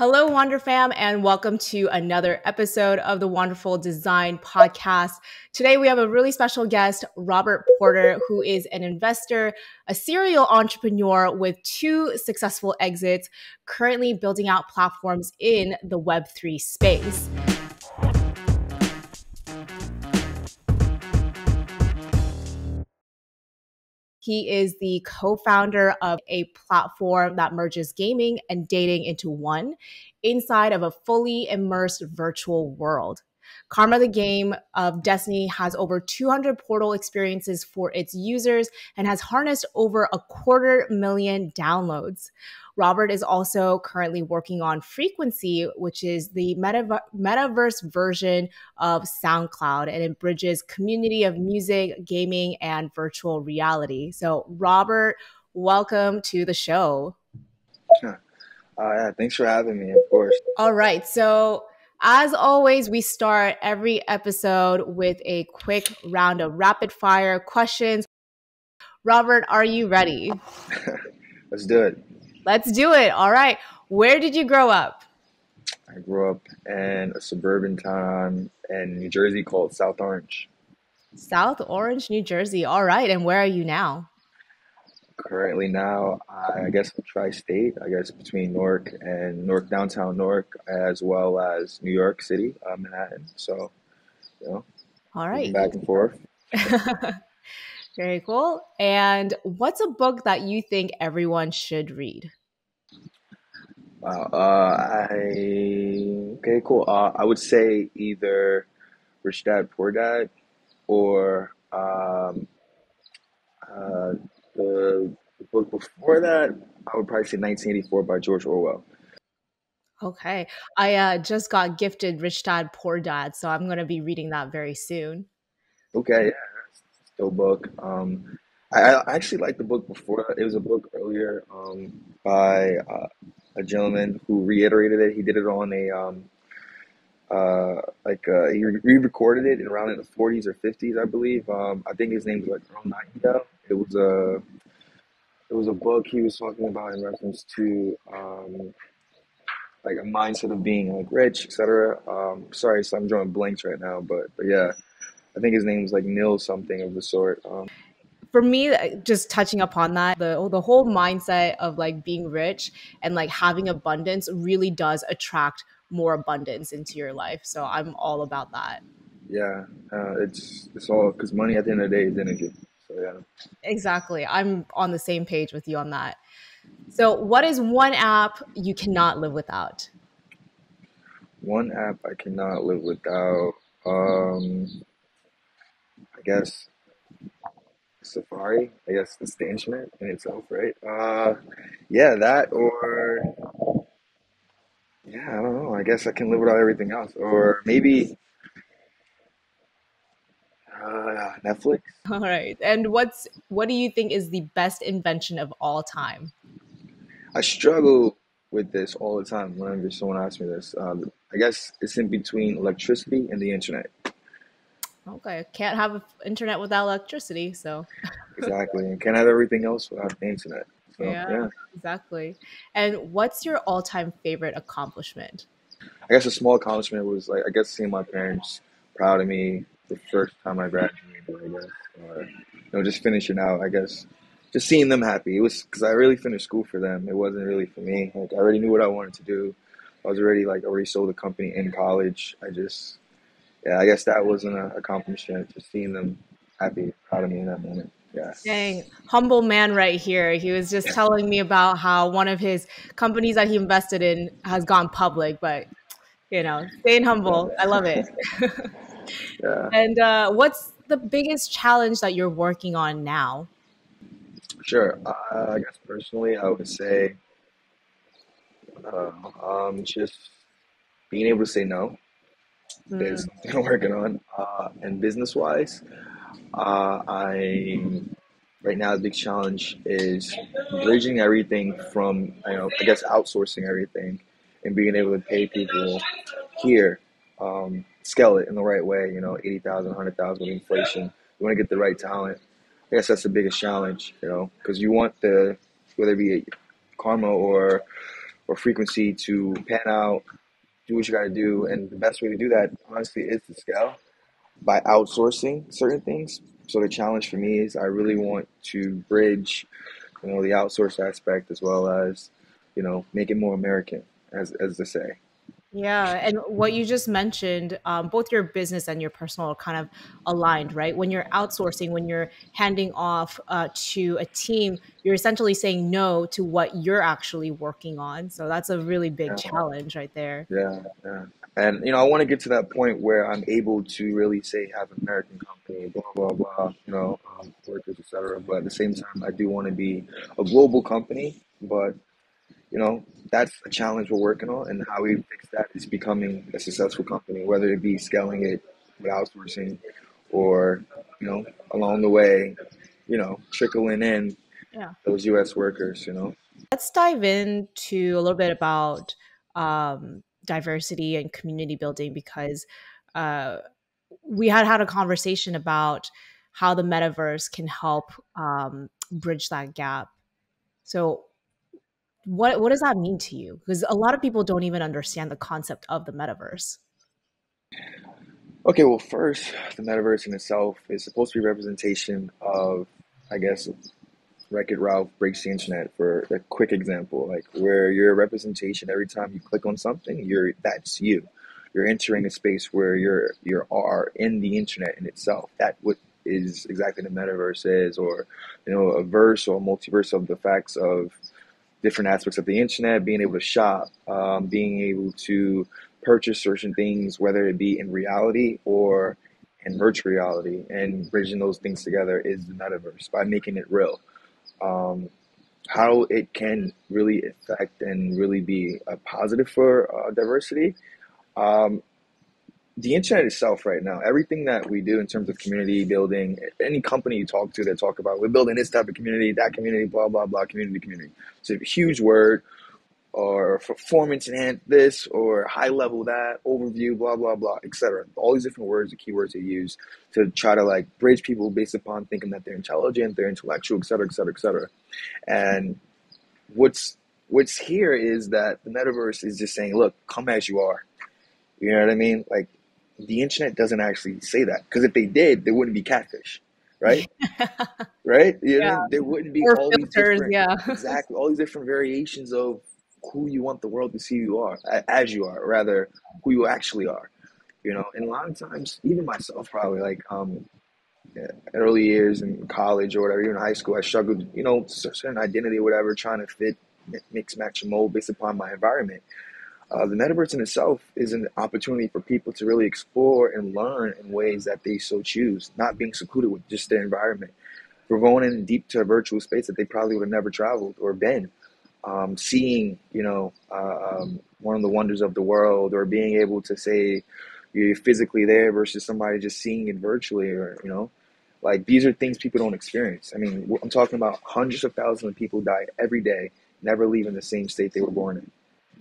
Hello, Wander fam, and welcome to another episode of the WandrFul Design podcast. Today, we have a really special guest, Robert Porter, who is an investor, a serial entrepreneur with 2 successful exits, currently building out platforms in the Web3 space. He is the co-founder of a platform that merges gaming and dating into one inside of a fully immersed virtual world. Karma the Game of Destiny has over 200 portal experiences for its users and has harnessed over 250,000 downloads. Robert is also currently working on Frequency, which is the metaverse version of SoundCloud, and it bridges community of music, gaming, and virtual reality. So, Robert, welcome to the show. Yeah, thanks for having me, of course. All right. So, as always, we start every episode with a quick round of rapid fire questions. Robert, are you ready? Let's do it. Let's do it. All right. Where did you grow up? I grew up in a suburban town in New Jersey called South Orange. South Orange, New Jersey. All right. And where are you now? Currently now, I guess tri-state, I guess between Newark and downtown Newark, as well as New York City, Manhattan. So, All right. back and forth. Very cool. And what's a book that you think everyone should read? Wow. Okay, cool. I would say either Rich Dad Poor Dad or Uh, the book before that, I would probably say 1984 by George Orwell. Okay. I just got gifted Rich Dad Poor Dad, so I'm going to be reading that very soon. Okay, yeah, still book. I actually liked the book before that. It was a book earlier by a gentleman who reiterated it. He did it on a he re-recorded it around in the 40s or 50s, I believe. I think his name was like Earl Nightingale. It was a book he was talking about in reference to like a mindset of being like rich, etc. Sorry, so I'm drawing blanks right now, but yeah, I think his name was like Neil something of the sort. For me, just touching upon that, the whole mindset of like being rich and like having abundance really does attract more abundance into your life. So I'm all about that. Yeah, it's all because money at the end of the day is energy. So yeah. Exactly. I'm on the same page with you on that. So, what is one app you cannot live without? One app I cannot live without. I guess Safari. I guess it's the internet in itself, right? Yeah, that or yeah, I don't know. I guess I can live without everything else, or maybe Netflix. All right. And what do you think is the best invention of all time? I struggle with this all the time whenever someone asks me this. I guess it's in between electricity and the internet. Okay. Can't have internet without electricity, so Exactly. And can't have everything else without the internet. So, yeah, yeah. exactly. And what's your all-time favorite accomplishment? I guess a small accomplishment was like, I guess seeing my parents proud of me the first time I graduated, I guess. Or, just finishing out, I guess. Just seeing them happy. It was because I really finished school for them. It wasn't really for me. Like, I already knew what I wanted to do. I was already sold a company in college. Yeah, I guess that was an accomplishment, just seeing them happy, proud of me in that moment. Yeah. Dang, humble man right here. He was just telling me about how one of his companies that he invested in has gone public, but staying humble. I love it. Yeah, And what's the biggest challenge that you're working on now? sure. I guess personally, I would say just being able to say no is Mm, something I'm working on. And business wise, I right now the big challenge is bridging everything from I guess outsourcing everything and being able to pay people here, scale it in the right way. 80,000, 100,000 with inflation. You want to get the right talent. I guess that's the biggest challenge. Because you want whether it be Karma or or frequency to pan out, do what you got to do. And the best way to do that, honestly, is to scale by outsourcing certain things. So the challenge for me is I really want to bridge, the outsource aspect as well as, make it more American, as they say. Yeah, and what you just mentioned, both your business and your personal are kind of aligned, right? When you're outsourcing, when you're handing off to a team, you're essentially saying no to what you're actually working on. So that's a really big Yeah, challenge right there. yeah, yeah. And I want to get to that point where I'm able to really say have an American company, blah blah blah, workers, etc. But at the same time, I do want to be a global company. But that's a challenge we're working on, and how we fix that is becoming a successful company, whether it be scaling it with outsourcing or, along the way, trickling in Yeah. those US workers, Let's dive into a little bit about diversity and community building because uh, we had a conversation about how the metaverse can help bridge that gap. So, what does that mean to you? Because a lot of people don't even understand the concept of the metaverse. Okay, well, first, the metaverse in itself is supposed to be a representation of, I guess, Wreck-It Ralph breaks the internet, for a quick example, like where you're a representation every time you click on something, that's you. You're entering a space where you are in the internet in itself. That what is exactly the metaverse is, or a verse or a multiverse of the facts of different aspects of the internet, being able to shop, being able to purchase certain things, whether it be in reality or in virtual reality, and bridging those things together is the metaverse by making it real. um, how it can really affect and really be a positive for diversity. Um, the internet itself right now, everything that we do in terms of community building, any company you talk to, they talk about we're building this type of community, that community, blah, blah, blah, community. It's a huge word, or performance enhance this, or high level that, overview, blah, blah, blah, etc. All these different words, the keywords they use to try to like bridge people based upon thinking that they're intelligent, they're intellectual, etc., etc., etc. And what's here is that the metaverse is just saying, look, come as you are. You know what I mean? Like, the internet doesn't actually say that, because if they did, there wouldn't be catfish, right? Right? You know what I Yeah, mean? There wouldn't be or all these filters. different, Yeah, exactly, all these different variations of who you want the world to see you are, as you are, or rather, who you actually are. And a lot of times, even myself, probably like early years in college or whatever, even in high school, I struggled, certain identity or whatever, trying to fit, mix, match, and mold based upon my environment. The metaverse in itself is an opportunity for people to really explore and learn in ways that they so choose, not being secluded with just their environment. We're going in deep to a virtual space that they probably would have never traveled or been. Seeing, one of the wonders of the world, or being able to say you're physically there versus somebody just seeing it virtually, or, like, these are things people don't experience. I mean, I'm talking about hundreds of thousands of people die every day, never leaving the same state they were born in.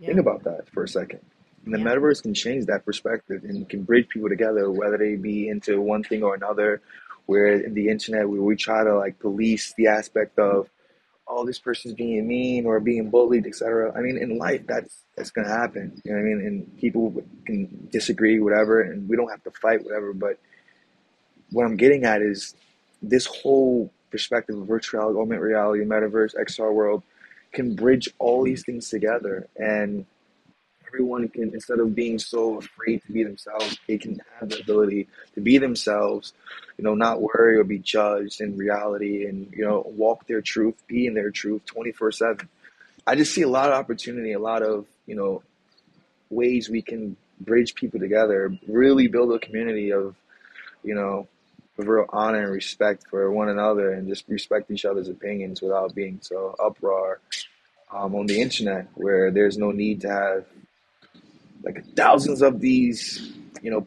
Think yeah, about that for a second. And the yeah. metaverse can change that perspective and can bridge people together, whether they be into one thing or another. Where in the internet, where we try to like police the aspect of, oh, this person's being mean or being bullied, etc. I mean, in life, that's gonna happen. You know what I mean? And people can disagree, whatever, and we don't have to fight, whatever. But what I'm getting at is this whole perspective of virtual reality, augmented reality, metaverse, XR world can bridge all these things together, and everyone can, instead of being so afraid to be themselves, they can have the ability to be themselves, not worry or be judged in reality, and walk their truth, be in their truth 24/7. I just see a lot of opportunity, a lot of ways we can bridge people together, really build a community of you know of real honor and respect for one another, and just respect each other's opinions without being so uproar on the internet, where there's no need to have like thousands of these,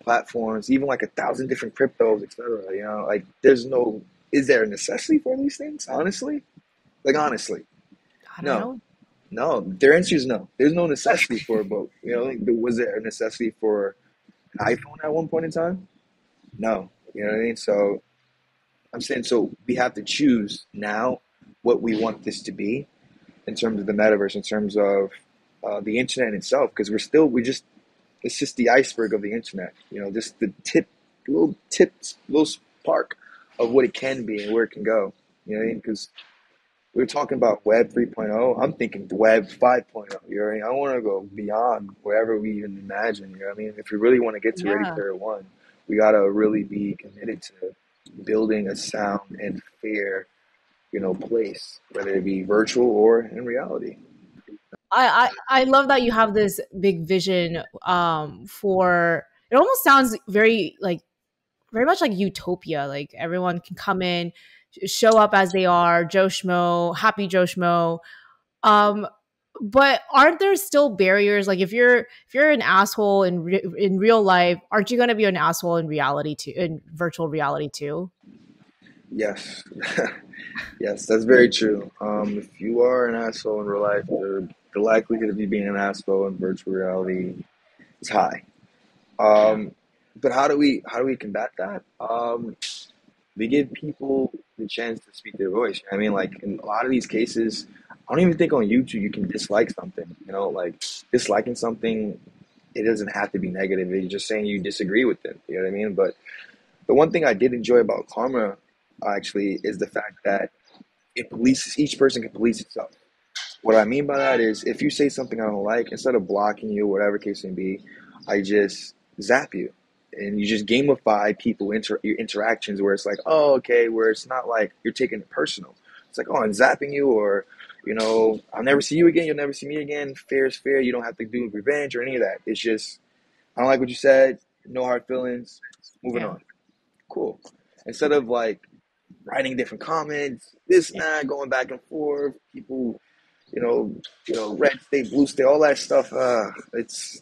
platforms, even like 1,000 different cryptos, etc. Like, is there a necessity for these things? Honestly, like, honestly, I don't no, know. no. Their answer is no. There's no necessity for a boat. Like, was there a necessity for an iPhone at one point in time? No. You know what I mean? So I'm saying, so we have to choose now what we want this to be in terms of the metaverse, in terms of the internet itself, because we just it's just the iceberg of the internet. Just the little spark of what it can be and where it can go. You know what I mean? Because we were talking about Web 3.0. I'm thinking Web 5.0. You know what I mean? I want to go beyond wherever we even imagine. You know what I mean? If we really want to get to Ready Yeah. Player One, we got to really be committed to building a sound and fair, place, whether it be virtual or in reality. I love that you have this big vision for it. Almost sounds very like very much like utopia. Like everyone can come in, show up as they are, Joe Schmo, happy Joe Schmo. Um, but aren't there still barriers? Like if you're an asshole in real life, aren't you going to be an asshole in reality too, in virtual reality too? Yes, yes, that's very true. If you are an asshole in real life, the likelihood of you being an asshole in virtual reality is high. Yeah. Um, but how do we combat that? We give people the chance to speak their voice. I mean, like in a lot of these cases, I don't even think on YouTube you can dislike something. Like disliking something, it doesn't have to be negative. You're just saying you disagree with it. You know what I mean? But the one thing I did enjoy about Karma actually is the fact that it polices each person can police itself. What I mean by that is if you say something I don't like, instead of blocking you, whatever case may be, I just zap you. And you just gamify your interactions where it's like, oh, okay, where it's not like you're taking it personal. It's like, oh, I'm zapping you, or, I'll never see you again, you'll never see me again. Fair is fair. You don't have to do revenge or any of that. It's just, I don't like what you said, no hard feelings, moving Yeah. on. Cool. Instead of like writing different comments, this and Yeah. that, going back and forth, people red state, blue state, all that stuff. It's,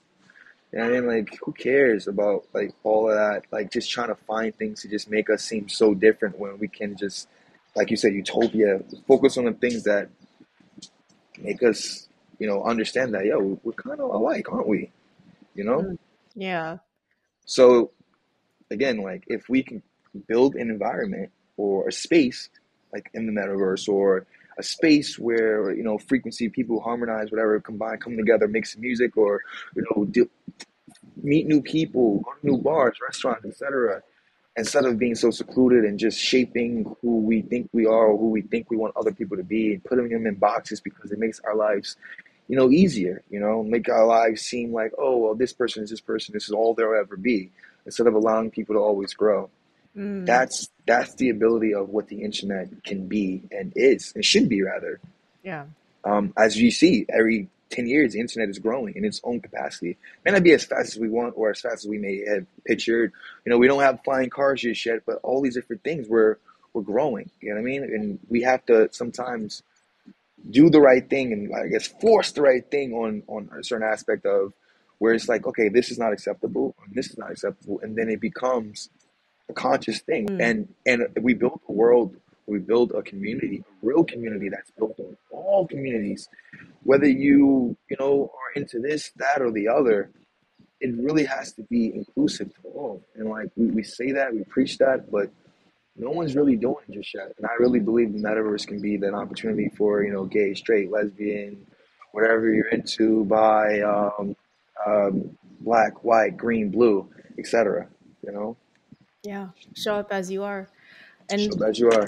I mean, like, who cares about like all of that? Like, just trying to find things to just make us seem so different when we can just, like you said, utopia. Focus on the things that make us, understand that we're kind of alike, aren't we? You know. Mm. Yeah. So again, like if we can build an environment or a space like in the metaverse or a space where frequency people harmonize whatever combine come together make some music or meet new people go to new bars restaurants etc instead of being so secluded and just shaping who we think we are or who we think we want other people to be and putting them in boxes because it makes our lives easier, make our lives seem like, oh, well, this person is this person, this is all there'll ever be, instead of allowing people to always grow. Mm. That's the ability of what the internet can be and is, and should be rather. Yeah. As you see, every 10 years, the internet is growing in its own capacity. It may not be as fast as we want or as fast as we may have pictured. We don't have flying cars just yet, but all these different things, we're growing. You know what I mean? And we have to sometimes do the right thing and I guess force the right thing on a certain aspect of where it's like, okay, this is not acceptable, and this is not acceptable, and then it becomes a conscious thing. Mm. And we build a world, we build a community, a real community that's built on all communities, whether are into this, that, or the other. It really has to be inclusive to all. And like we say that, we preach that, but no one's really doing it just yet. And I really believe the metaverse can be that opportunity for, gay, straight, lesbian, whatever you're into, by black, white, green, blue, etc. You know, Yeah. Show up as you are. And so as you are.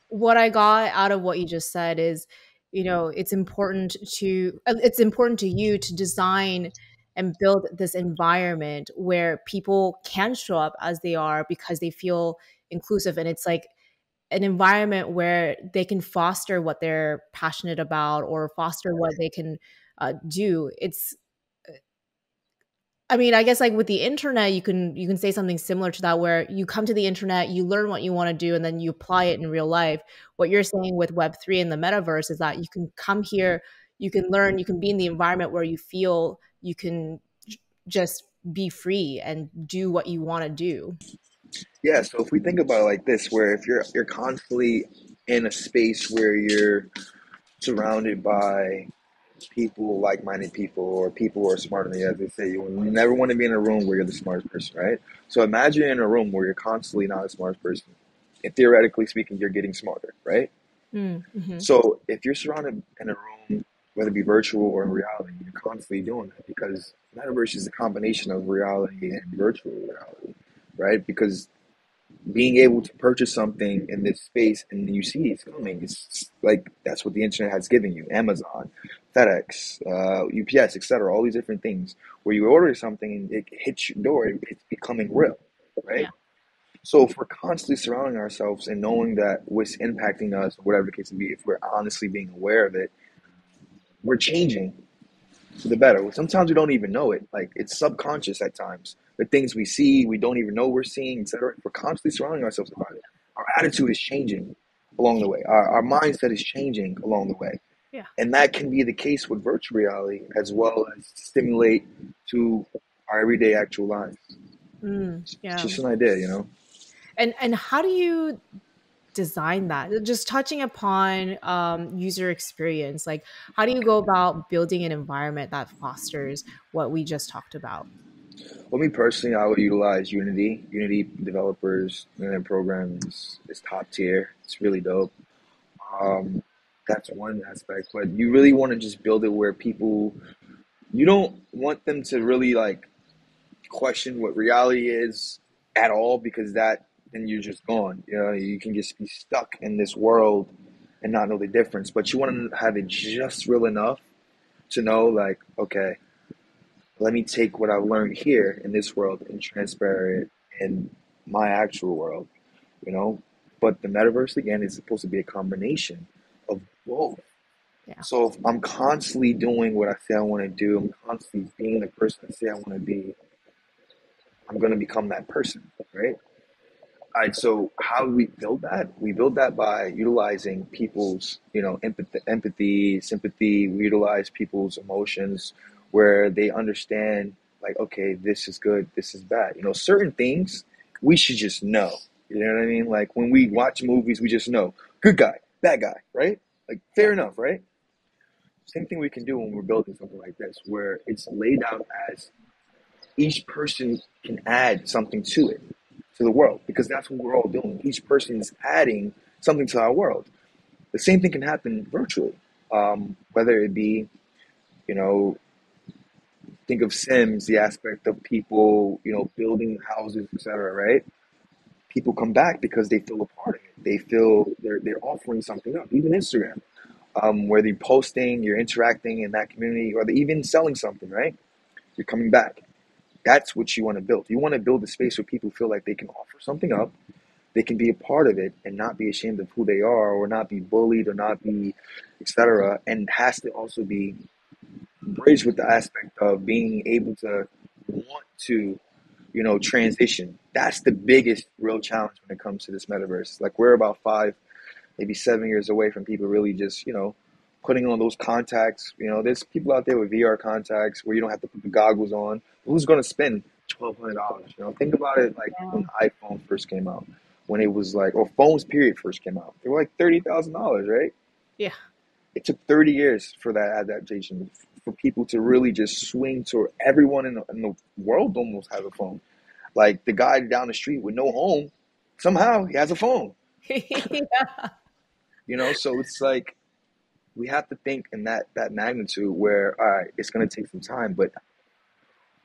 what I got out of what you just said is, it's important to you to design and build this environment where people can show up as they are because they feel inclusive, and it's like an environment where they can foster what they're passionate about or foster what they can do. It's I mean, I guess like with the internet, you can say something similar to that, where you come to the internet, you learn what you want to do, and then you apply it in real life. What you're saying with Web3 and the metaverse is that you can come here, you can learn, you can be in the environment where you feel you can just be free and do what you want to do. Yeah, so if we think about it like this, where if you're constantly in a space where you're surrounded by people, like-minded people, or people who are smarter than you, as they say, you never want to be in a room where you're the smartest person, right? So imagine in a room where you're constantly not the smartest person, and theoretically speaking, you're getting smarter, right? Mm-hmm. So if you're surrounded in a room whether it be virtual or in reality. You're constantly doing that because metaverse is a combination of reality and virtual reality, right? Because being able to purchase something in this space and you see it's coming, it's like that's what the internet has given you. Amazon, FedEx, UPS, etc. All these different things where you order something and it hits your door, it's becoming real, right? Yeah. So if we're constantly surrounding ourselves and knowing that what's impacting us, whatever the case may be, if we're honestly being aware of it, we're changing for the better. Sometimes we don't even know it. Like it's subconscious at times. The things we see, we don't even know we're seeing, etc. We're constantly surrounding ourselves about it. Our attitude is changing along the way. Our mindset is changing along the way. Yeah. And that can be the case with virtual reality as well as stimulate to our everyday actual lives. It's Yeah. just an idea, you know? And how do you design that? Just touching upon user experience, like how do you go about building an environment that fosters what we just talked about? Well, me personally, I would utilize Unity. Unity developers and their program is top tier. It's really dope. Um, that's one aspect, but you really want to just build it where people, you don't want them to really like question what reality is at all because that then you're just gone. You know, you can just be stuck in this world and not know the difference. But you want to have it just real enough to know, like, okay, let me take what I've learned here in this world and transfer it in my actual world. You know, but the metaverse again is supposed to be a combination of both. Yeah. So if I'm constantly doing what I say I want to do, I'm constantly being the person I say I want to be, I'm going to become that person, right? All right, so how do we build that? We build that by utilizing people's, empathy, sympathy. We utilize people's emotions where they understand, like, okay, this is good, this is bad. You know, certain things we should just know. You know what I mean? Like when we watch movies, we just know good guy, bad guy, right? Like Yeah. fair enough, right? Same thing we can do when we're building something like this, where it's laid out as each person can add something to it, to the world, because that's what we're all doing. Each person is adding something to our world. The same thing can happen virtually, whether it be, you know, think of Sims, the aspect of people, building houses, etc. Right? People come back because they feel a part of it. They feel they're offering something up. Even Instagram, whether you're posting, you're interacting in that community, or they're even selling something, right? You're coming back. That's what you want to build. You want to build a space where people feel like they can offer something up, they can be a part of it and not be ashamed of who they are or not be bullied or not be, etc. And it has to also be bridged with the aspect of being able to want to, transition. That's the biggest real challenge when it comes to this metaverse. Like we're about 5, maybe 7 years away from people really just, putting on those contacts. There's people out there with VR contacts where you don't have to put the goggles on. Who's going to spend $1,200? Think about it like when Yeah. the iPhone first came out, when it was like, or phones period first came out. They were like $30,000, right? Yeah. It took 30 years for that adaptation, for people to really just swing to everyone in the world almost has a phone. Like the guy down the street with no home, somehow he has a phone. Yeah. So it's like we have to think in that magnitude where all right, it's going to take some time, but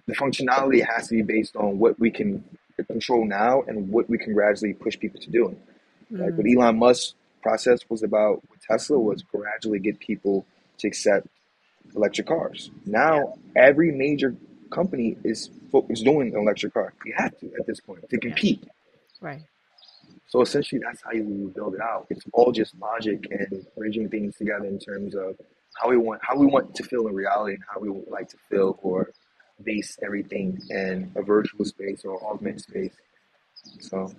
the functionality has to be based on what we can control now and what we can gradually push people to do. Like what Mm, Elon Musk's process was about with Tesla was gradually get people to accept electric cars. yeah. Now every major company is doing an electric car. You have to at this point to Yeah. compete. Right. So essentially, that's how you build it out. It's all just logic and bridging things together in terms of how we want to feel in reality and how we would like to feel or base everything in a virtual space or augmented space. So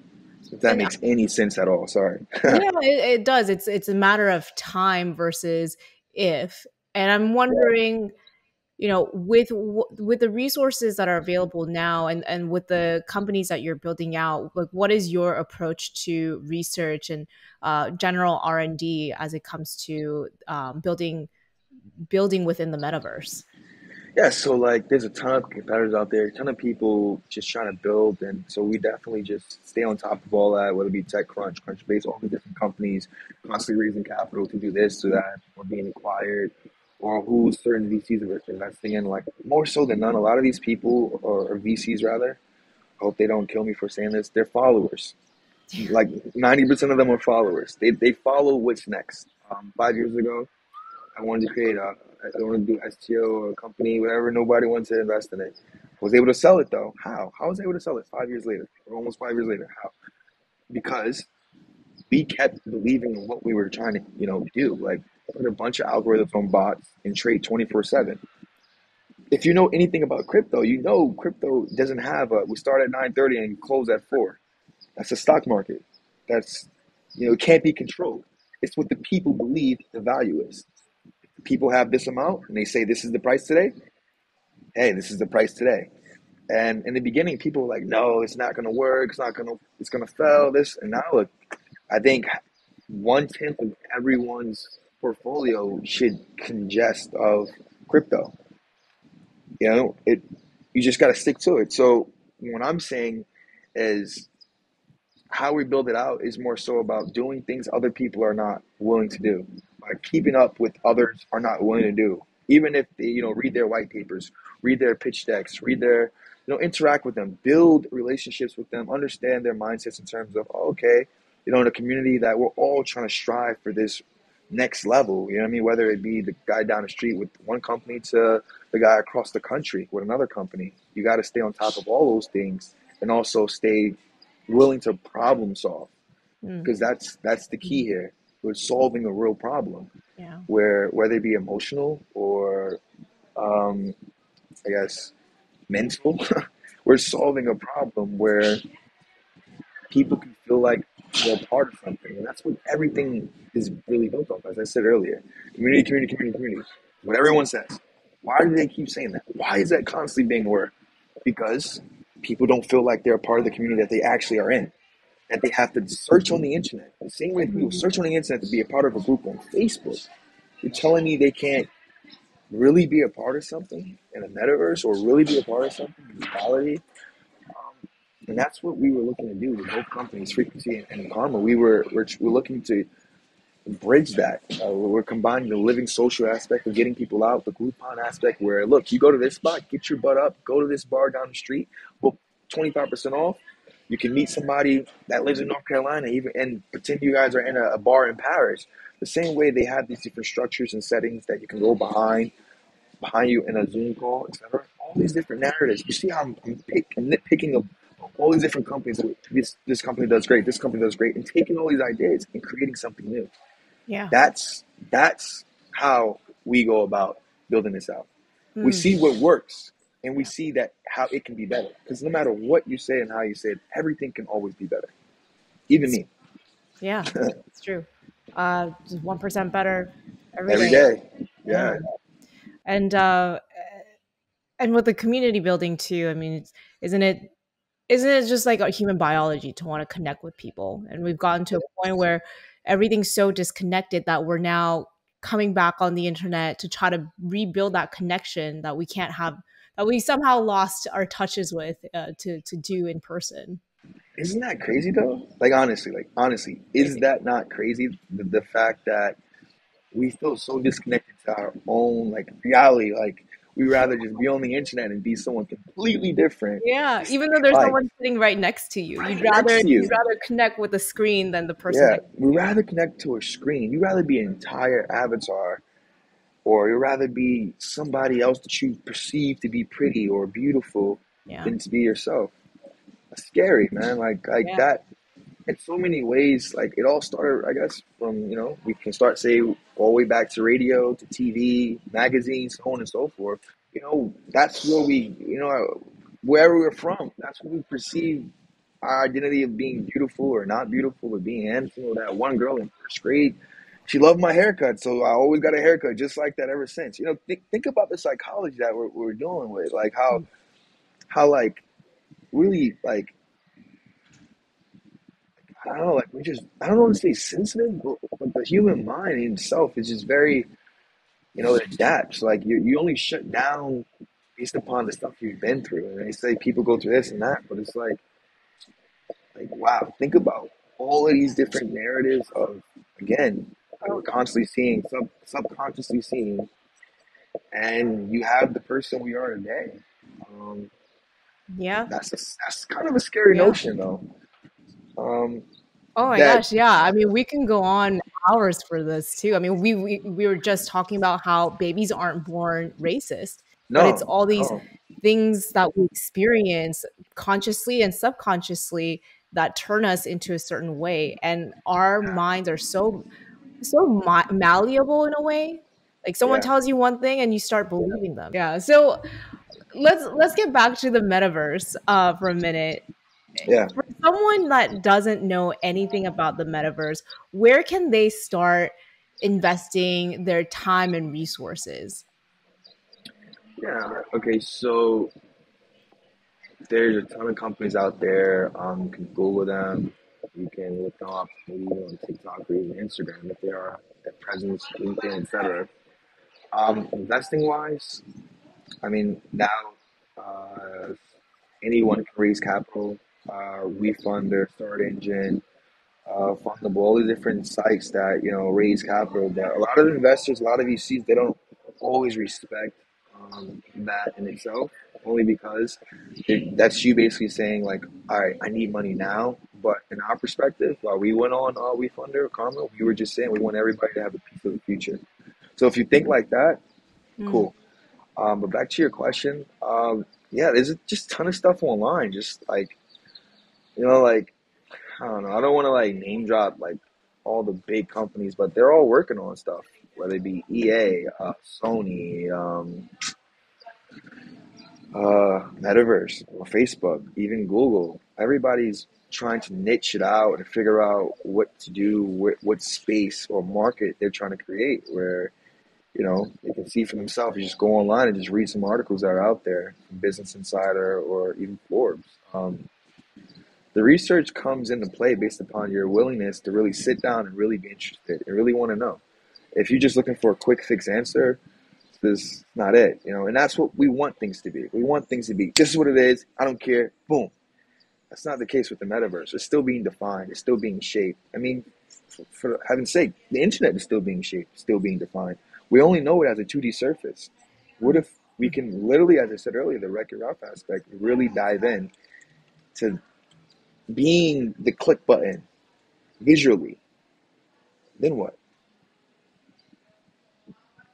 if that And makes any sense at all, sorry. yeah, it does. It's a matter of time versus if. And I'm wondering, with the resources that are available now and with the companies that you're building out, like what is your approach to research and general R&D as it comes to building within the metaverse? Yeah, so like there's a ton of competitors out there, a ton of people just trying to build, and so we definitely just stay on top of all that, whether it be TechCrunch, Crunchbase, all the different companies constantly raising capital to do this, to that, or being acquired, or who certain VCs are investing in. Like more so than none, a lot of these people or VCs rather. I hope they don't kill me for saying this. They're followers. Like 90% of them are followers. They follow what's next. 5 years ago, I wanted to create I wanted to do STO or a company, whatever. Nobody wanted to invest in it. I was able to sell it though. How? How was I able to sell it 5 years later, or almost 5 years later? How? Because we kept believing in what we were trying to, do. Like put a bunch of algorithms on bots and trade 24/7. If you know anything about crypto, you know crypto doesn't have we start at 9:30 and close at 4. That's a stock market. That's it can't be controlled. It's what the people believe the value is. People have this amount and they say this is the price today. Hey, this is the price today. And in the beginning, people were like, no, it's not gonna work, it's gonna fail, this. And now look, I think 1/10 of everyone's portfolio should congest of crypto. It you just gotta stick to it. So what I'm saying is how we build it out is more so about doing things other people are not willing to do, like keeping up with others are not willing to do. Even if they, read their white papers, read their pitch decks, read their, interact with them, build relationships with them, understand their mindsets in terms of, oh, okay, in a community that we're all trying to strive for this next level. You know what I mean? Whether it be the guy down the street with one company to the guy across the country with another company, you got to stay on top of all those things and also stay willing to problem solve, Mm. because that's the key here. We're solving a real problem, Yeah. where whether it be emotional or I guess mental, we're solving a problem where people can feel like they're part of something, and that's what everything is really built on. As I said earlier, community, community, community, community. What everyone says. Why do they keep saying that? Why is that constantly being worded? Because people don't feel like they're a part of the community that they actually are in. That they have to search on the internet. The same way people search on the internet to be a part of a group on Facebook. You're telling me they can't really be a part of something in a metaverse or really be a part of something in reality? And that's what we were looking to do with both companies, Frequency and Karma. We're looking to bridge that. We're combining the living social aspect of getting people out, the Groupon aspect where, look, you go to this spot, get your butt up, go to this bar down the street, book 25% off. You can meet somebody that lives in North Carolina, even and pretend you guys are in a bar in Paris. The same way they have these different structures and settings that you can go behind you in a Zoom call, etc. All these different narratives. You see how I'm nitpicking of all these different companies. This company does great. This company does great, and taking all these ideas and creating something new. Yeah. That's how we go about building this out. We Mm. see what works, and we Yeah. see that how it can be better. Because no matter what you say and how you say it, everything can always be better. Even me, Yeah. It's true. Just 1% better every every day. day. Yeah. Yeah, And with the community building too, I mean, isn't it just like a human biology to want to connect with people? And we've gotten to a point where everything's so disconnected that we're now coming back on the internet to try to rebuild that connection that we can't have, that we somehow lost our touches with, to do in person. isn't that crazy though? Like honestly, is Crazy. that not crazy? The fact that we feel so disconnected to our own reality. Like we rather just be on the internet and be someone completely different Yeah, to stay even though there's no alive one sitting right next to you, right next to you'd you. rather connect with the screen than the person Yeah, next. we rather connect to a screen. You rather be an entire avatar, or you rather be somebody else that you perceive to be pretty or beautiful Yeah, than to be yourself. That's scary, man. Like yeah, that. In so many ways, like it all started, I guess, from we can start say all the way back to radio, to TV, magazines, so on and so forth. That's where wherever we're from, that's what we perceive our identity of being beautiful or not beautiful or being handsome. Or that one girl in first grade, she loved my haircut, so I always got a haircut just like that ever since. Think about the psychology that we're dealing with, like how like really like I don't know, like I don't want to say sensitive, but the human mind in itself is just very, it adapts. Like you only shut down based upon the stuff you've been through. And they say people go through this and that, but it's like wow, think about all of these different narratives of, again, that we're constantly seeing, subconsciously seeing, and you have the person we are today. Um, Yeah. that's kind of a scary Yeah. notion, though. Um, Oh my that gosh, yeah. I mean, we can go on hours for this too. I mean, we were just talking about how babies aren't born racist, but it's no, all these no, things that we experience consciously and subconsciously that turn us into a certain way, and our minds are so malleable in a way. Like someone yeah, tells you one thing and you start believing them. Yeah. So let's get back to the metaverse for a minute. yeah, For someone that doesn't know anything about the metaverse, where can they start investing their time and resources? yeah. Okay, so there's a ton of companies out there. You can Google them. You can look them up, maybe even on TikTok or even Instagram if they are at presence, LinkedIn, etc. Investing wise, I mean, now uh, anyone can raise capital. WeFunder, Start Engine, Fundable, all the different sites that raise capital. But a lot of investors, a lot of VCs, they don't always respect that in itself, only because that's you basically saying like, all right, I need money now. But in our perspective, while we went on WeFunder, Karma, we were just saying we want everybody to have a piece of the future. So if you think like that, Mm. cool. But back to your question, yeah, there's just a ton of stuff online. Just like like I don't know. I don't want to like name drop like all the big companies, but they're all working on stuff. Whether it be EA, Sony, Metaverse, or Facebook, even Google. Everybody's trying to niche it out and figure out what to do, what space or market they're trying to create. Where they can see for themselves. You just go online and just read some articles that are out there from Business Insider or even Forbes. The research comes into play based upon your willingness to really sit down and really be interested and really want to know. If you're just looking for a quick fix answer, this is not it, and that's what we want things to be. We want things to be, this is what it is, I don't care, boom. That's not the case with the metaverse. It's still being defined. It's still being shaped. I mean, for heaven's sake, the internet is still being shaped, still being defined. We only know it as a 2D surface. What if we can literally, as I said earlier, the wreck your off aspect, really dive in to being the click button visually? Then what?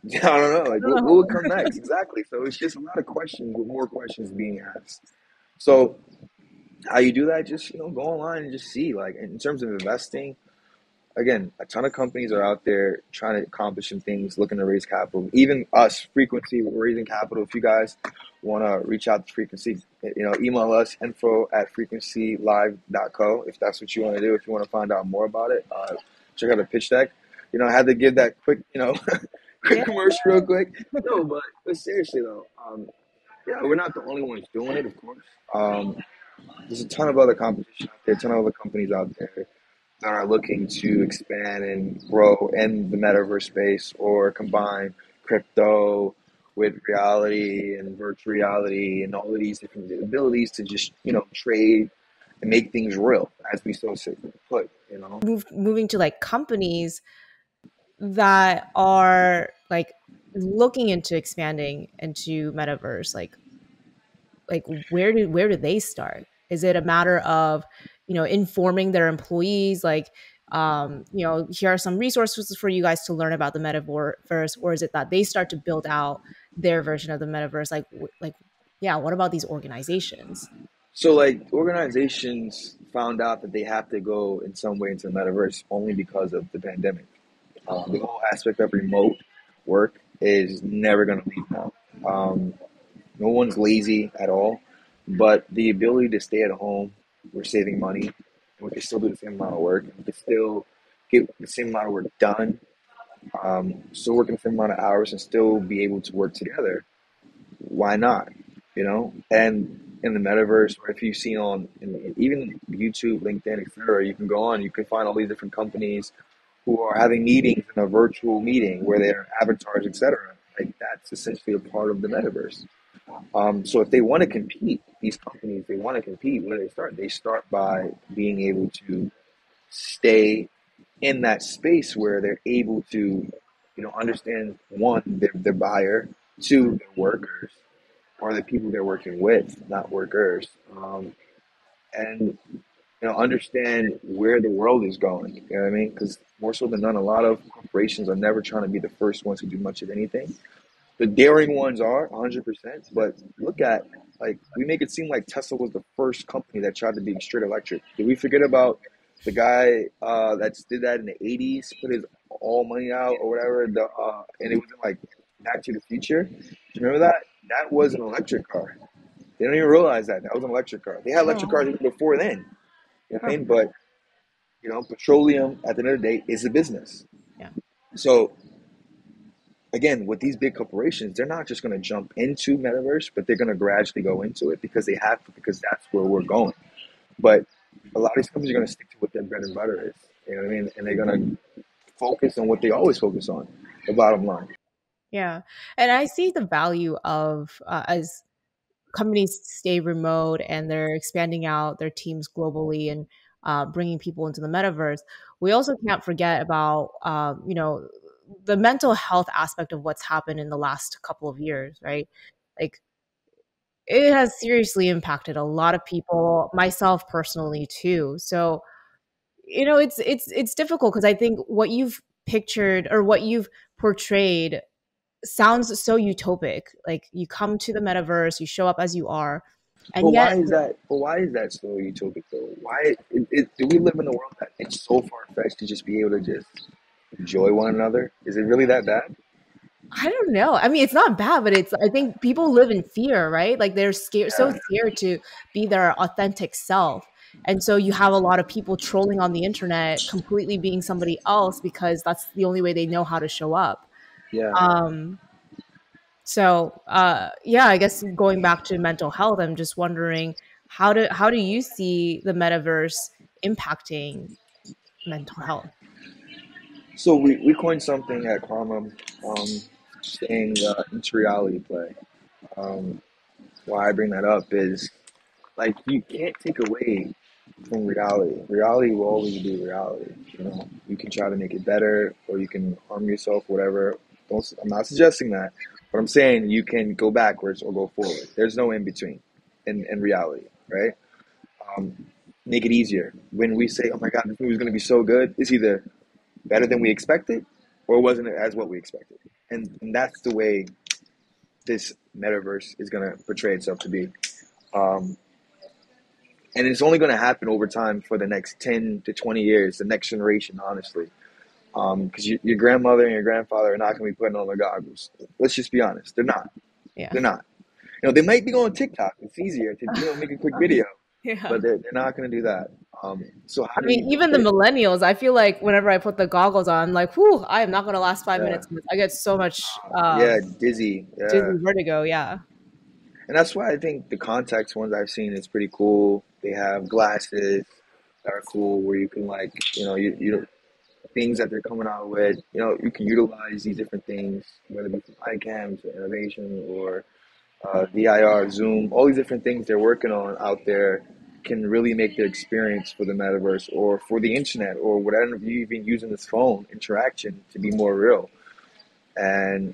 I don't know. Like, what would come next? Exactly. So it's just a lot of questions with more questions being asked. So how you do that? Just go online and just see. Like in terms of investing, again, a ton of companies are out there trying to accomplish some things, looking to raise capital. Even us, Frequency, we're raising capital. If you guys want to reach out to Frequency, email us info@frequencylive.co if that's what you want to do. If you want to find out more about it, check out the pitch deck. I had to give that quick, quick Yeah. commercial real quick. No, but seriously though, yeah, we're not the only ones doing it, of course. There's a ton of other competition out there, a ton of other companies out there that are looking to expand and grow in the metaverse space or combine crypto with reality and virtual reality and all of these different abilities to just, trade and make things real, as we so simply put. Moving to like companies that are like looking into expanding into metaverse, like where do they start? Is it a matter of informing their employees like here are some resources for you guys to learn about the metaverse, or is it that they start to build out their version of the metaverse? Like yeah, what about these organizations? So, like, organizations found out that they have to go in some way into the metaverse only because of the pandemic. The whole aspect of remote work is never going to leave now. Um, No one's lazy at all, but the ability to stay at home, we're saving money, and we can still do the same amount of work, and we can still get the same amount of work done, still working the same amount of hours, and still be able to work together. Why not? And in the metaverse, or if you've seen even YouTube, LinkedIn, etc., you can go on, you can find all these different companies who are having meetings in a virtual meeting where they're avatars, etc. Like that's essentially a part of the metaverse. So if they want to compete, these companies, they want to compete, where do they start? They start by being able to stay in that space where they're able to, understand one, their buyer. to their workers or the people they're working with, not workers, and understand where the world is going. You know what I mean? Because more so than none, a lot of corporations are never trying to be the first ones to do much of anything. The daring ones are 100%, but look at, like, we make it seem like Tesla was the first company that tried to be straight electric. Did we forget about the guy that did that in the 80s, put his all money out or whatever, and it was in, like, Back to the Future? Do you remember that? That was an electric car. They don't even realize that was an electric car. They had electric Oh, cars even before then. You know what huh. I mean? But petroleum at the end of the day is a business. Yeah. So again, with these big corporations, they're not just going to jump into metaverse, but they're going to gradually go into it because they have to, because that's where we're going. But a lot of these companies are going to stick to what their bread and butter is. You know what I mean? And they're going to focus on what they always focus on, the bottom line. Yeah. And I see the value of as companies stay remote and they're expanding out their teams globally and bringing people into the metaverse. We also can't forget about, the mental health aspect of what's happened in the last couple of years, right? Like it has seriously impacted a lot of people, myself personally too. So, it's difficult because I think what you've pictured or what you've portrayed sounds so utopic. Like you come to the metaverse, you show up as you are, But and why yet is that? But why is that so utopic though? Why do we live in a world that it's so far fetched to just be able to just enjoy one another? Is it really that bad? I don't know. I mean, it's not bad, but I think people live in fear, right? Like they're scared, so Yeah, scared to be their authentic self. And so you have a lot of people trolling on the internet, completely being somebody else because that's the only way they know how to show up. yeah. Um, yeah, I guess going back to mental health, I'm just wondering how do you see the metaverse impacting mental health? So we coined something at Karma, saying it's reality play. Um, why I bring that up is, like, you can't take away from reality. Reality will always be reality. You can try to make it better, or you can harm yourself, whatever. Don't, I'm not suggesting that, but I'm saying you can go backwards or go forward. There's no in between in reality, right? Um, make it easier. When we say, "Oh my God, this movie's going to be so good," it's either better than we expected, or wasn't it as what we expected? And that's the way this metaverse is going to portray itself to be. Um, and it's only going to happen over time for the next 10 to 20 years, the next generation, honestly. Because your grandmother and your grandfather are not going to be putting on the goggles. Let's just be honest. They're not. Yeah. They're not. They might be going TikTok. It's easier to make a quick video, Yeah. but they're not going to do that. So how I do we mean, even the fit? millennials, I feel like whenever I put the goggles on, I'm like, whew, I am not going to last 5 minutes. Yeah, I get so much yeah, dizzy. Yeah, dizzy vertigo. Yeah. and that's why I think the contacts ones I've seen is pretty cool. They have glasses that are cool where you can, like, you things that they're coming out with. You can utilize these different things, whether it be from iCam to innovation or VIR, Zoom, all these different things they're working on out there can really make the experience for the metaverse or for the internet or whatever you even using this phone interaction to be more real. And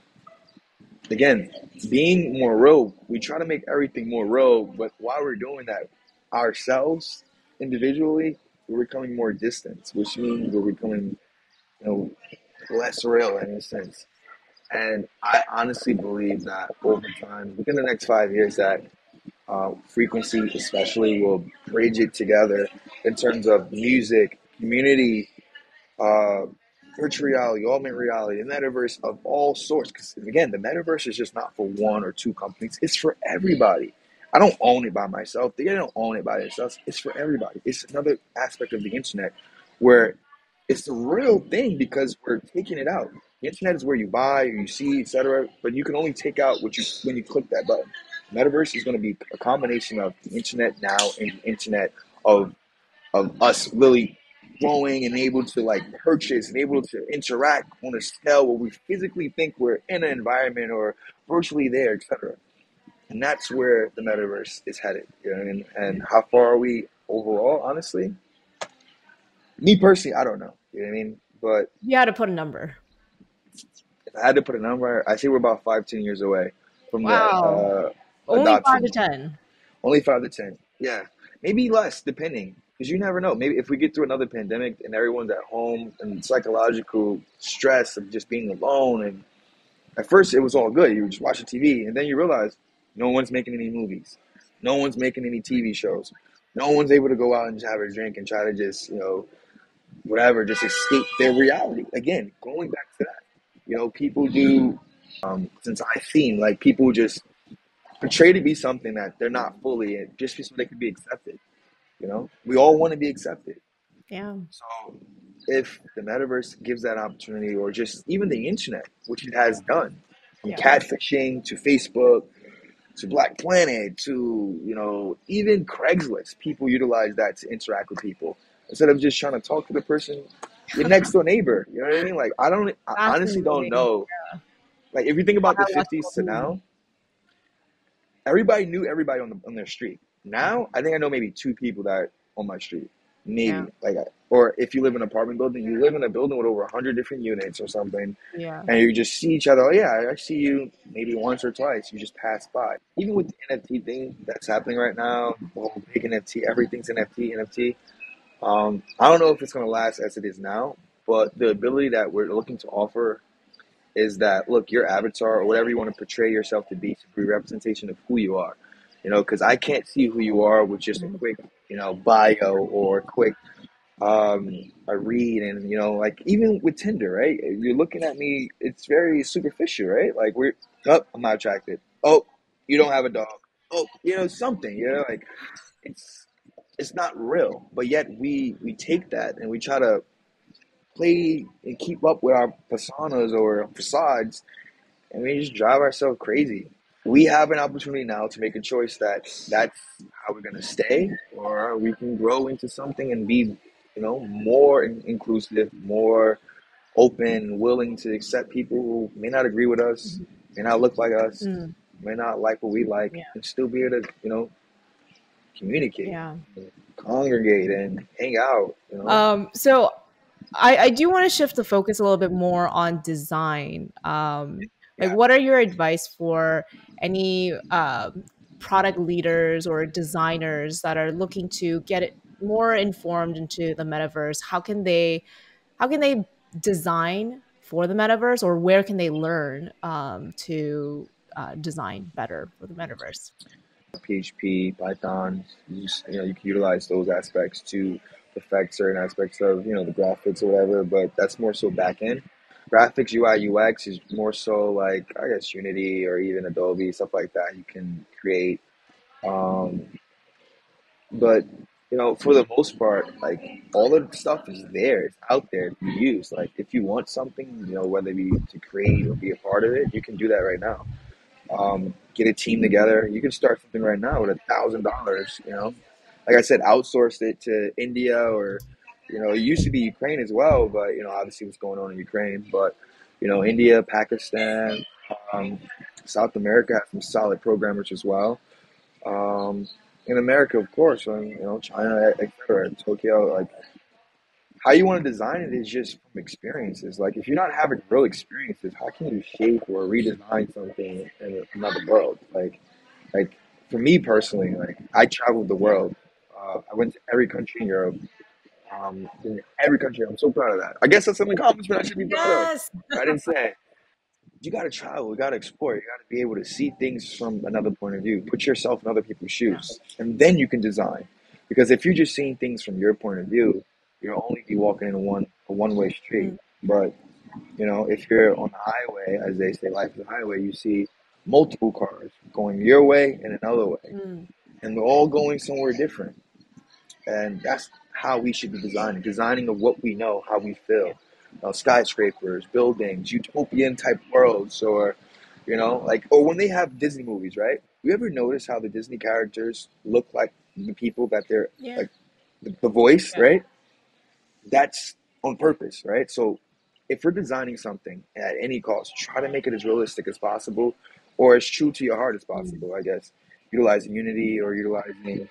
again, being more real, we try to make everything more real, but while we're doing that ourselves individually, we're becoming more distant, which means we're becoming, you know, less real in a sense. And I honestly believe that over time, within the next 5 years, that frequency especially will bridge it together in terms of music, community, uh, virtual reality, augmented reality, the metaverse of all sorts. Because again, the metaverse is just not for one or two companies; it's for everybody. I don't own it by myself. They don't own it by themselves. It's for everybody. It's another aspect of the internet where it's the real thing because we're taking it out. The internet is where you buy, or you see, etc. But you can only take out what you when you click that button. Metaverse is going to be a combination of the internet now and the internet of us really growing and able to, like, purchase and able to interact on a scale where we physically think we're in an environment or virtually there, etc. And that's where the metaverse is headed. And how far are we overall? Honestly, me personally, I don't know. You know what I mean? But You had to put a number. if I had to put a number, I say we're about 5, 10 years away from that Wow. Only five to adoption. 10. Only 5 to 10. Yeah, maybe less, depending, because you never know. Maybe if we get through another pandemic and everyone's at home and psychological stress of just being alone, and at first it was all good. You were just watching TV, and then you realize no one's making any movies, no one's making any TV shows, no one's able to go out and just have a drink and try to just whatever, just escape their reality. Again, going back to that, people do. Since I've seen like people just portray to be something that they're not fully, and just so they can be accepted. We all want to be accepted. Yeah. So if the metaverse gives that opportunity, or just even the internet, which it has done, from Yeah. catfishing to Facebook to Black Planet to even Craigslist, people utilize that to interact with people instead of just trying to talk to the person, your next door neighbor. You know what I mean? Like I honestly don't Fascinating. know. Like if you think about the Biological 50s to human. now, everybody knew everybody on their street. Now, I think I know maybe two people that on my street, Yeah. maybe or if you live in an apartment building, you live in a building with over 100 different units or something, Yeah. and you just see each other. Oh yeah, I see you maybe once or twice. You just pass by. Even with the NFT thing that's happening right now, the whole big NFT, everything's NFT. I don't know if it's going to last as it is now, but the ability that we're looking to offer is that, look, your avatar or whatever you want to portray yourself to be should be a representation of who you are. Because I can't see who you are with just a Mhm. quick, bio or quick a read. And like even with Tinder, right? You're looking at me, it's very superficial, right? Like I'm not attracted. Oh, you don't have a dog. Oh, something, like it's it's not real. But yet we take that and we try to play and keep up with our personas or facades, and we just drive ourselves crazy. We have an opportunity now to make a choice that's how we're going to stay, or we can grow into something and be, more inclusive, more open, willing to accept people who may not agree with us, may not look like us, Mm. may not like what we like, Yeah. and still be able to, communicate, Yeah. congregate, and hang out. So I do want to shift the focus a little bit more on design. Like, Yeah. what are your advice for any product leaders or designers that are looking to get it more informed into the metaverse? How can they design for the metaverse, or where can they learn to design better for the metaverse? PHP, Python. You can utilize those aspects to perfect certain aspects of the graphics or whatever. But that's more so back end. Graphics, UI, UX is more so like I guess Unity or even Adobe, stuff like that. You can create, um, but for the most part, like all the stuff is there. It's out there to be used. Like if you want something, whether it be to create or be a part of it, you can do that right now. Get a team together. You can start something right now with $1,000. Like I said, outsource it to India, or it used to be Ukraine as well, but obviously what's going on in Ukraine. But India, Pakistan, um, South America has some solid programmers as well. Um, in America, of course, and China, etc. Tokyo, like how you want to design it is just from experiences. Like if you're not having real experiences, how can you shape or redesign something in another world? Like for me personally, like I traveled the world. I went to every country in Europe. In every country. I'm so proud of that. I guess that's an accomplishment I should be proud of. Yes. I didn't say. You got to travel. You got to explore. You got to be able to see things from another point of view. Put yourself in other people's Yeah. shoes, and then you can design. Because if you're just seeing things from your point of view, you'll only be walking in a one way street. Mm. But if you're on the highway, as they say, life is a highway, you see multiple cars going your way and another way, Mm. and they're all going somewhere different. And that's how we should be designing of what we know, how we Yeah. feel. Skyscrapers, buildings, utopian type worlds, or or when they have Disney movies, right? You ever notice how the Disney characters look like the people that they're Yeah. like, the voice, Yeah. right? That's on purpose, right? So if you're designing something at any cost, try to make it as realistic as possible, or as true to your heart as Mm. possible, I guess. Utilizing Unity or utilizing,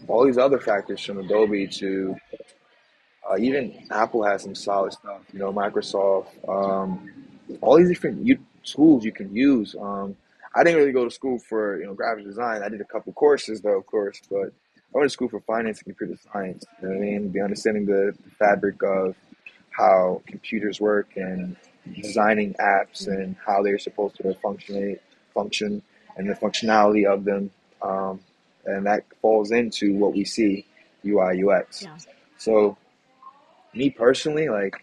all these other factors from Adobe to even Apple has some solid stuff. Microsoft. all these different tools you can use. I didn't really go to school for graphic design. I did a couple courses though, of course, but I went to school for finance and computer science. You know what I mean? Be understanding the fabric of how computers work and designing apps and how they're supposed to function and the functionality of them. Um, and that falls into what we see UI UX. Yeah. So me personally, like,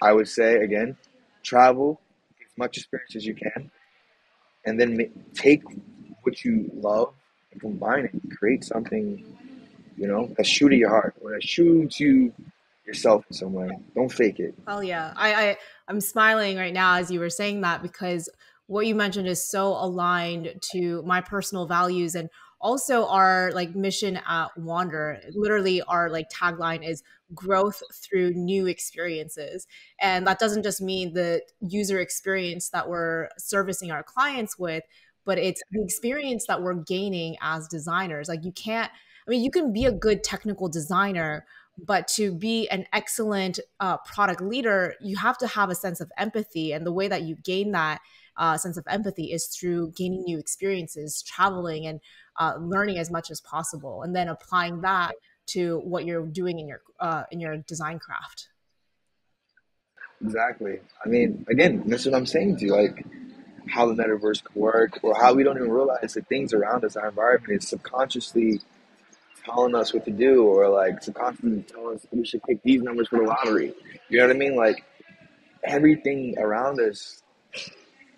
I would say again, travel as much experience as you can, and then take what you love and combine it, create something, that's true to your heart or that's true to yourself in some way. Don't fake it. Hell yeah. I'm smiling right now as you were saying that because what you mentioned is so aligned to my personal values and also our like mission at Wander. Literally our like tagline is growth through new experiences. And that doesn't just mean the user experience that we're servicing our clients with, but it's the experience that we're gaining as designers. Like you can't, I mean, you can be a good technical designer, but to be an excellent product leader, you have to have a sense of empathy. And the way that you gain that sense of empathy is through gaining new experiences, traveling, and learning as much as possible, and then applying that to what you're doing in your design craft. Exactly. I mean, again, that's what I'm saying to you. Like how the metaverse could work, or how we don't even realize that things around us, our environment, is subconsciously telling us what to do, or like subconsciously telling us we should pick these numbers for the lottery. You know what I mean? Like everything around us,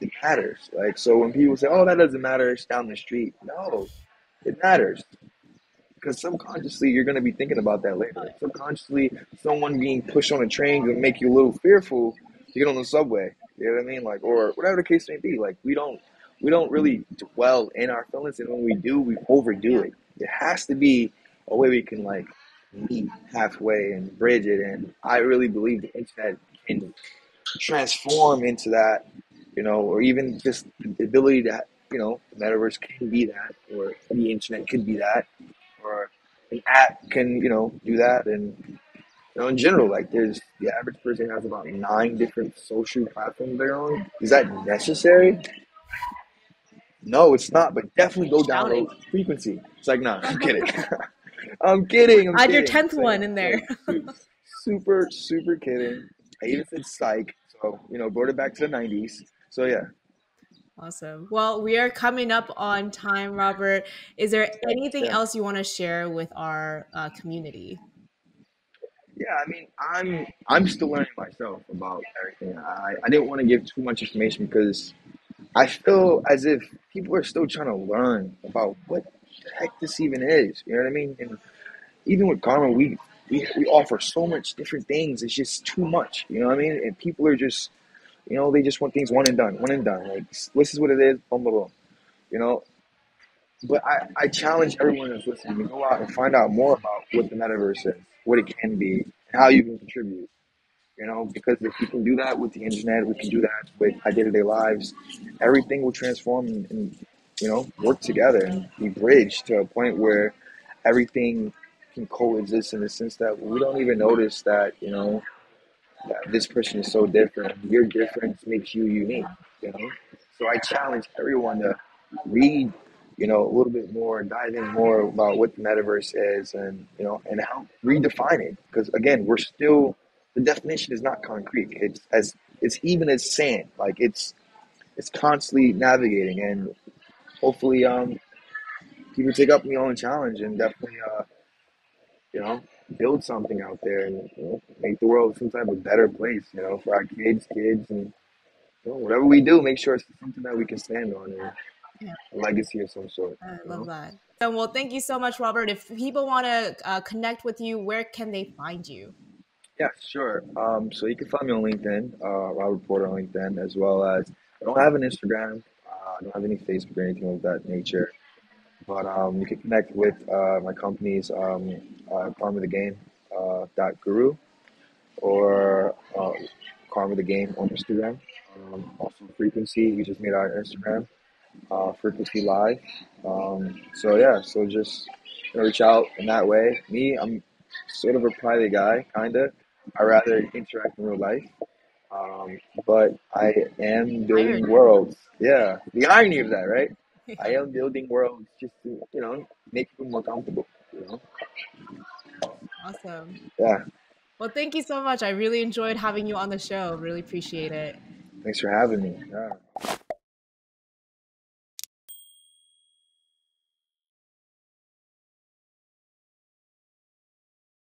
it matters. Like so, when people say, "Oh, that doesn't matter," it's down the street. No, it matters because subconsciously you're going to be thinking about that later. Subconsciously, someone being pushed on a train will make you a little fearful to get on the subway. You know what I mean? Like, or whatever the case may be. Like, we don't really dwell in our feelings, and when we do, we overdo Yeah. it. It has to be a way we can like meet halfway and bridge it. And I really believe the internet can transform into that, or even just the ability to, the metaverse can be that, or the internet could be that, or an app can, do that. And, in general, like there's the average person has about 9 different social platforms they're on. Is that necessary? No, it's not, but definitely go Shouting. download frequency. It's like, nah, I'm kidding. I'm kidding. I'm Add your kidding. 10th one Saying in there. like super, super kidding. I even said psych. So, brought it back to the 90s. So, yeah. Awesome. Well, we are coming up on time, Robert. Is there anything Yeah. else you want to share with our community? Yeah, I mean, I'm still learning myself about everything. I didn't want to give too much information because I feel as if people are still trying to learn about what the heck this even is. You know what I mean? And even with Karma, we offer so much different things. It's just too much. You know what I mean? And people are just, they just want things one and done, one and done. Like this is what it is, boom, boom, boom. You know, but I challenge everyone that's listening to go out and find out more about what the metaverse is, what it can be, and how you can contribute. Because if we can do that with the internet, we can do that with our day-to-day lives. Everything will transform and work together and be bridged to a point where everything can coexist in the sense that we don't even notice that that this person is so different. Your difference makes you unique. You know, so I challenge everyone to read, a little bit more, dive in more about what the metaverse is, and and help redefine it. Because again, we're still the definition is not concrete. It's even as sand. Like it's constantly navigating, and hopefully, people take up the own challenge and definitely, you know, build something out there and make the world some type of better place. For our kids, and whatever we do, make sure it's something that we can stand on and Yeah, a legacy of some sort. I You love know? that. So, well, thank you so much, Robert. If people want to connect with you, where can they find you? Yeah, sure. So you can find me on LinkedIn, Robert Porter on LinkedIn, as well as I don't have an Instagram, I don't have any Facebook or anything of that nature. But you can connect with my company's Karma the Game dot Guru or Karma the Game on Instagram. Also Frequency, we just made our Instagram, Frequency Live. So yeah, so just reach out in that way. Me, I'm sort of a private guy, kinda. I rather interact in real life. Um, but I am building Irony. worlds. Yeah, the irony of that, right? I am building worlds just to, make people more comfortable. You know? Awesome. Yeah. Well, thank you so much. I really enjoyed having you on the show. Really appreciate it. Thanks for having me. Yeah.